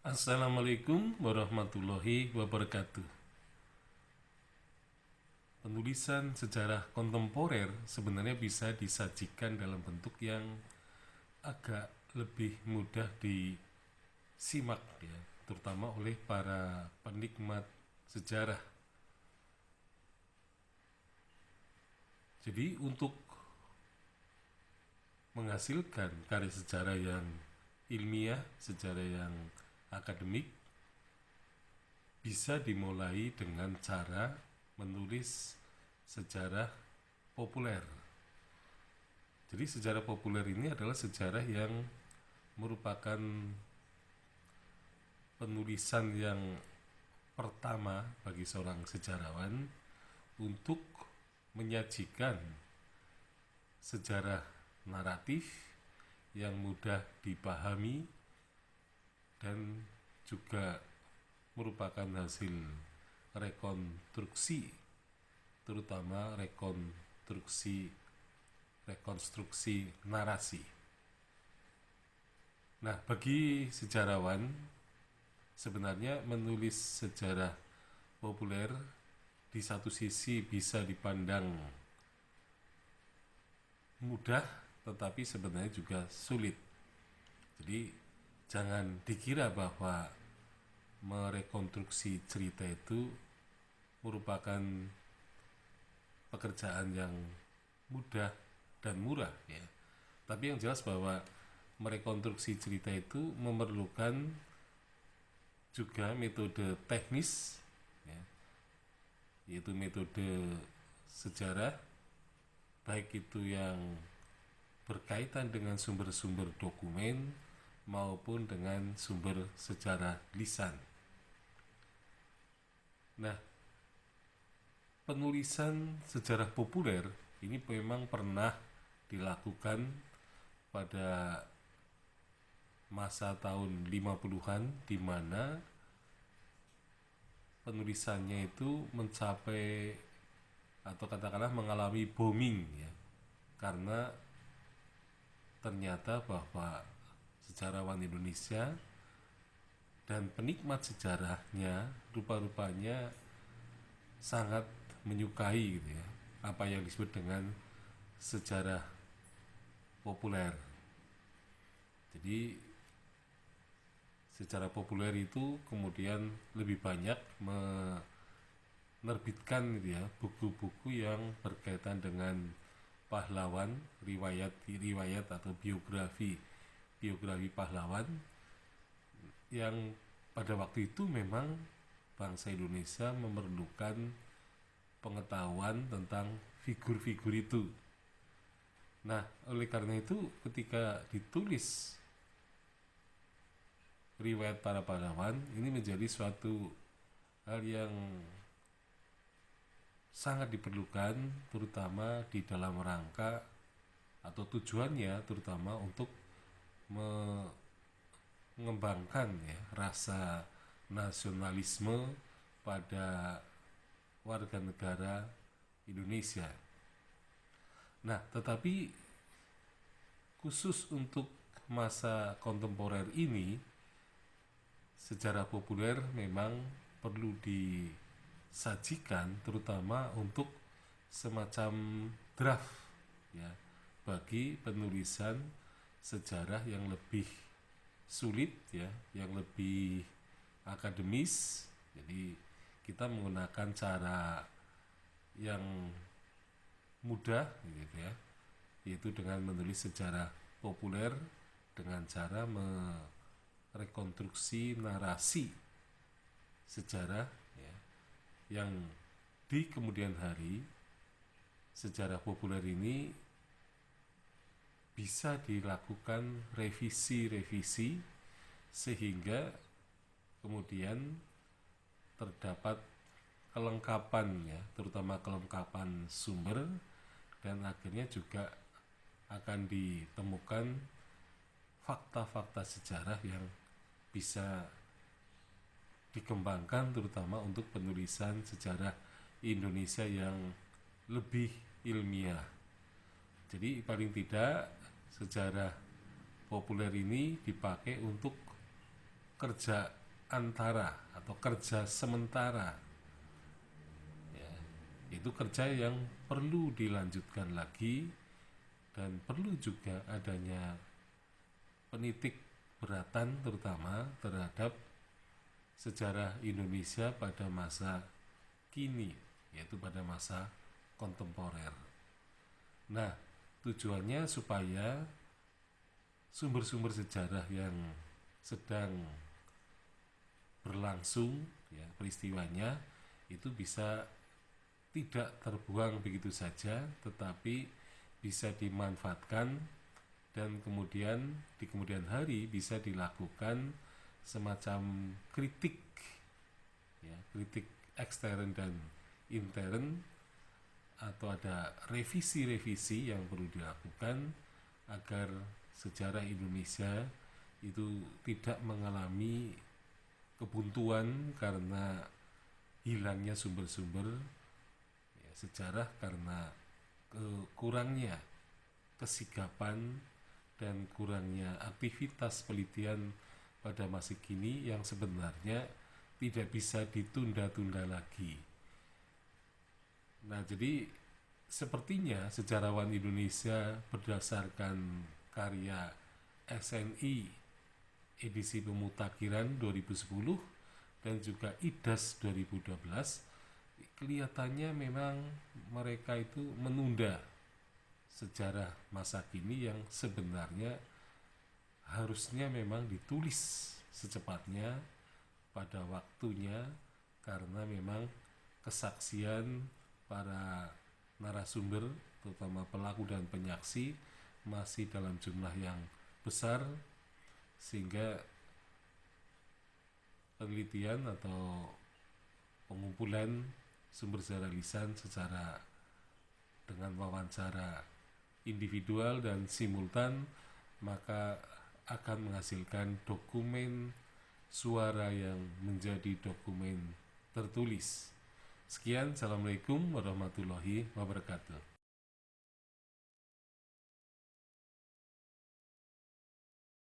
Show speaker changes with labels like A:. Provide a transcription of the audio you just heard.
A: Assalamualaikum warahmatullahi wabarakatuh. Penulisan sejarah kontemporer sebenarnya bisa disajikan dalam bentuk yang agak lebih mudah disimak ya, terutama oleh para penikmat sejarah. Jadi untuk menghasilkan karya sejarah yang ilmiah, sejarah yang akademik, bisa dimulai dengan cara menulis sejarah populer. Jadi sejarah populer ini adalah sejarah yang merupakan penulisan yang pertama bagi seorang sejarawan untuk menyajikan sejarah naratif yang mudah dipahami dan juga merupakan hasil rekonstruksi, terutama rekonstruksi narasi. Nah, bagi sejarawan sebenarnya menulis sejarah populer di satu sisi bisa dipandang mudah, tetapi sebenarnya juga sulit. Jadi jangan dikira bahwa merekonstruksi cerita itu merupakan pekerjaan yang mudah dan murah ya. Tapi yang jelas bahwa merekonstruksi cerita itu memerlukan juga metode teknis ya, yaitu metode sejarah, baik itu yang berkaitan dengan sumber-sumber dokumen maupun dengan sumber sejarah lisan. Nah, penulisan sejarah populer ini memang pernah dilakukan pada masa tahun 50-an, di mana penulisannya itu mencapai atau katakanlah mengalami booming ya, karena ternyata bahwa sejarawan Indonesia dan penikmat sejarahnya rupa-rupanya sangat menyukai gitu ya, apa yang disebut dengan sejarah populer. Jadi sejarah populer itu kemudian lebih banyak menerbitkan gitu ya, buku-buku yang berkaitan dengan pahlawan, riwayat atau biografi pahlawan yang pada waktu itu memang bangsa Indonesia memerlukan pengetahuan tentang figur-figur itu. Nah, oleh karena itu ketika ditulis riwayat para pahlawan, ini menjadi suatu hal yang sangat diperlukan, terutama di dalam rangka atau tujuannya terutama untuk mengembangkan ya, rasa nasionalisme pada warga negara Indonesia. Nah, tetapi khusus untuk masa kontemporer ini, sejarah populer memang perlu disajikan terutama untuk semacam draft ya, bagi penulisan sejarah yang lebih sulit ya, yang lebih akademis. Jadi kita menggunakan cara yang mudah gitu ya, yaitu dengan menulis sejarah populer dengan cara merekonstruksi narasi sejarah ya, yang di kemudian hari sejarah populer ini bisa dilakukan revisi-revisi sehingga kemudian terdapat kelengkapan ya, terutama kelengkapan sumber, dan akhirnya juga akan ditemukan fakta-fakta sejarah yang bisa dikembangkan terutama untuk penulisan sejarah Indonesia yang lebih ilmiah. Jadi paling tidak sejarah populer ini dipakai untuk kerja antara atau kerja sementara, ya, itu kerja yang perlu dilanjutkan lagi dan perlu juga adanya penitik beratan terutama terhadap sejarah Indonesia pada masa kini, yaitu pada masa kontemporer. Nah, tujuannya supaya sumber-sumber sejarah yang sedang berlangsung, ya, peristiwanya itu bisa tidak terbuang begitu saja, tetapi bisa dimanfaatkan dan kemudian di kemudian hari bisa dilakukan semacam kritik, ya, kritik ekstern dan intern, atau ada revisi-revisi yang perlu dilakukan agar sejarah Indonesia itu tidak mengalami kebuntuan karena hilangnya sumber-sumber, ya, sejarah, karena kurangnya kesigapan dan kurangnya aktivitas penelitian pada masa kini yang sebenarnya tidak bisa ditunda-tunda lagi. Nah, jadi sepertinya sejarawan Indonesia berdasarkan karya SNI edisi pemutakhiran 2010 dan juga IDAS 2012, kelihatannya memang mereka itu menunda sejarah masa kini yang sebenarnya harusnya memang ditulis secepatnya pada waktunya, karena memang kesaksian para narasumber terutama pelaku dan penyaksi masih dalam jumlah yang besar, sehingga penelitian atau pengumpulan sumber sejarah lisan secara dengan wawancara individual dan simultan maka akan menghasilkan dokumen suara yang menjadi dokumen tertulis. Sekian, Assalamualaikum warahmatullahi wabarakatuh.